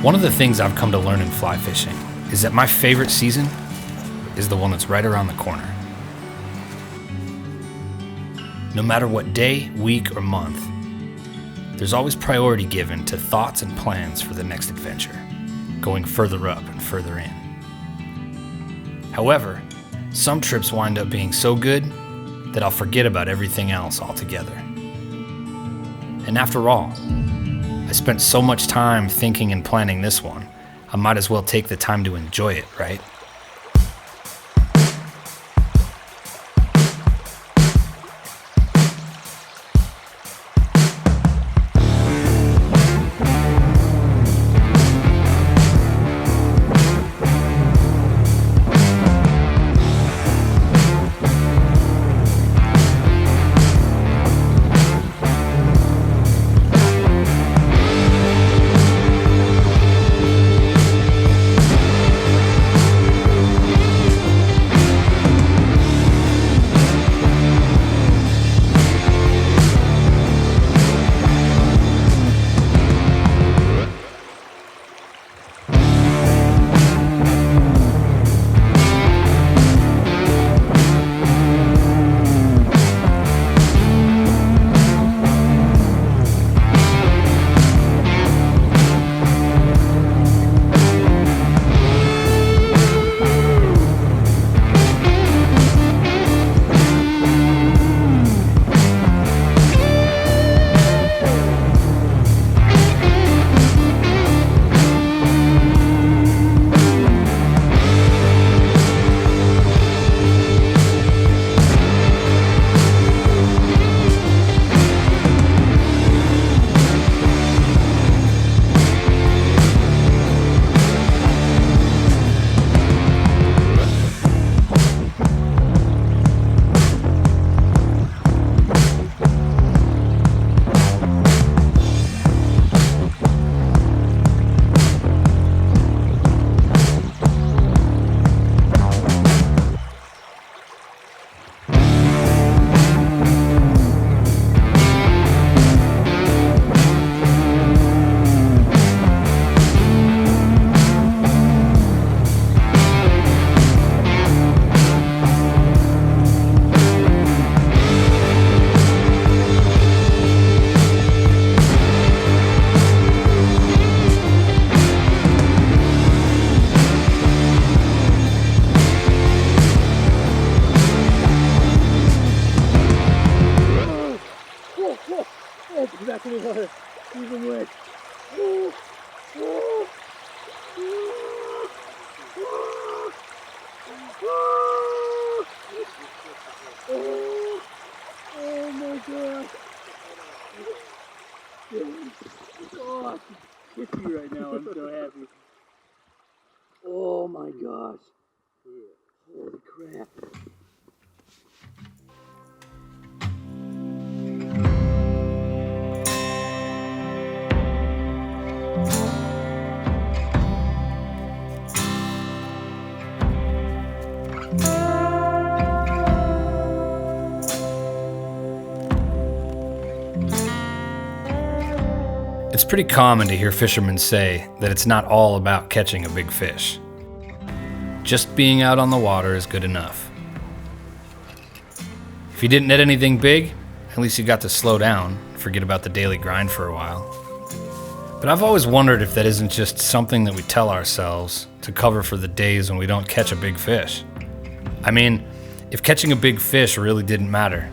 One of the things I've come to learn in fly fishing is that my favorite season is the one that's right around the corner. No matter what day, week, or month, there's always priority given to thoughts and plans for the next adventure, going further up and further in. However, some trips wind up being so good that I'll forget about everything else altogether. And after all, I spent so much time thinking and planning this one, I might as well take the time to enjoy it, right? Back in the water, even wet. Oh my god. Oh, I can kiss you right now. I'm so happy. Oh my gosh. Holy crap. It's pretty common to hear fishermen say that it's not all about catching a big fish. Just being out on the water is good enough. If you didn't net anything big, at least you got to slow down, forget about the daily grind for a while. But I've always wondered if that isn't just something that we tell ourselves to cover for the days when we don't catch a big fish. I mean, if catching a big fish really didn't matter,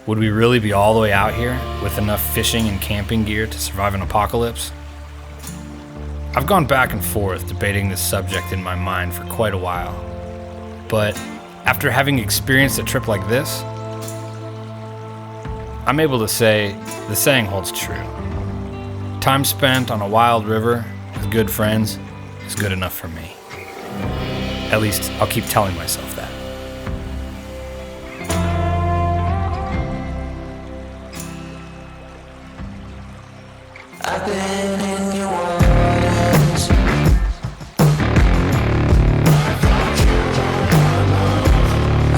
would we really be all the way out here with enough fishing and camping gear to survive an apocalypse? I've gone back and forth debating this subject in my mind for quite a while, but after having experienced a trip like this, I'm able to say the saying holds true. Time spent on a wild river with good friends is good enough for me. At least I'll keep telling myself that. I've been in your waters.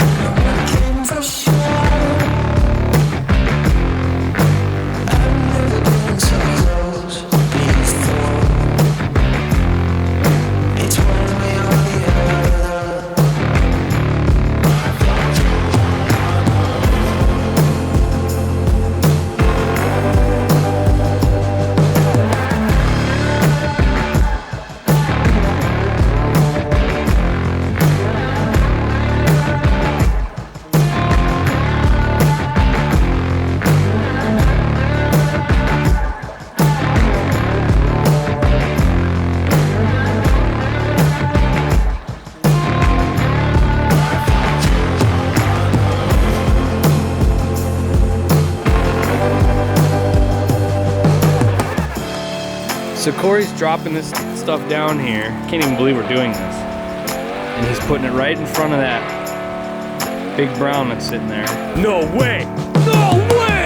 I know I came for sure. I've never been so close before. So Corey's dropping this stuff down here. Can't even believe we're doing this. And he's putting it right in front of that big brown that's sitting there. No way! No way!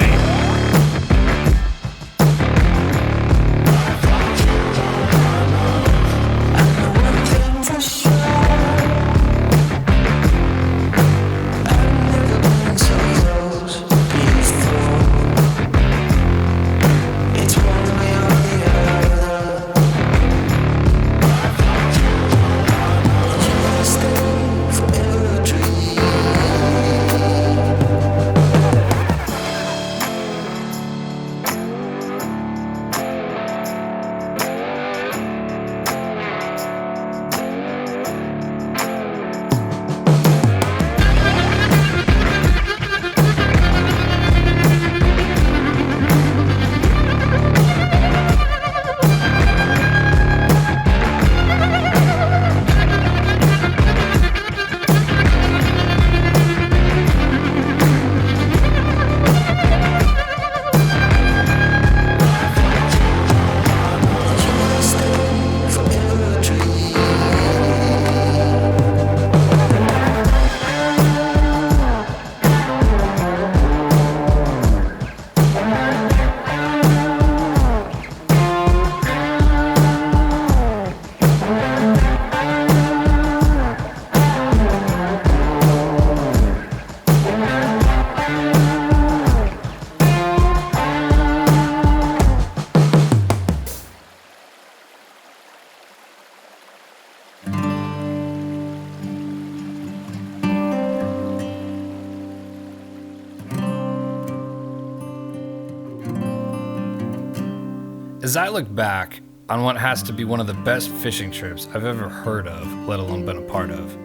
As I look back on what has to be one of the best fishing trips I've ever heard of, let alone been a part of,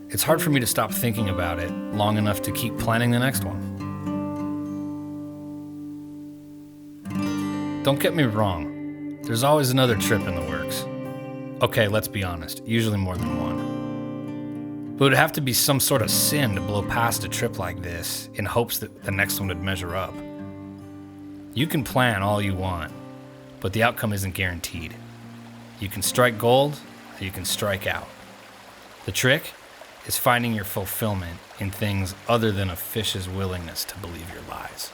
it's hard for me to stop thinking about it long enough to keep planning the next one. Don't get me wrong, there's always another trip in the works. Okay, let's be honest, usually more than one. But it would have to be some sort of sin to blow past a trip like this in hopes that the next one would measure up. You can plan all you want, but the outcome isn't guaranteed. You can strike gold, or you can strike out. The trick is finding your fulfillment in things other than a fish's willingness to believe your lies.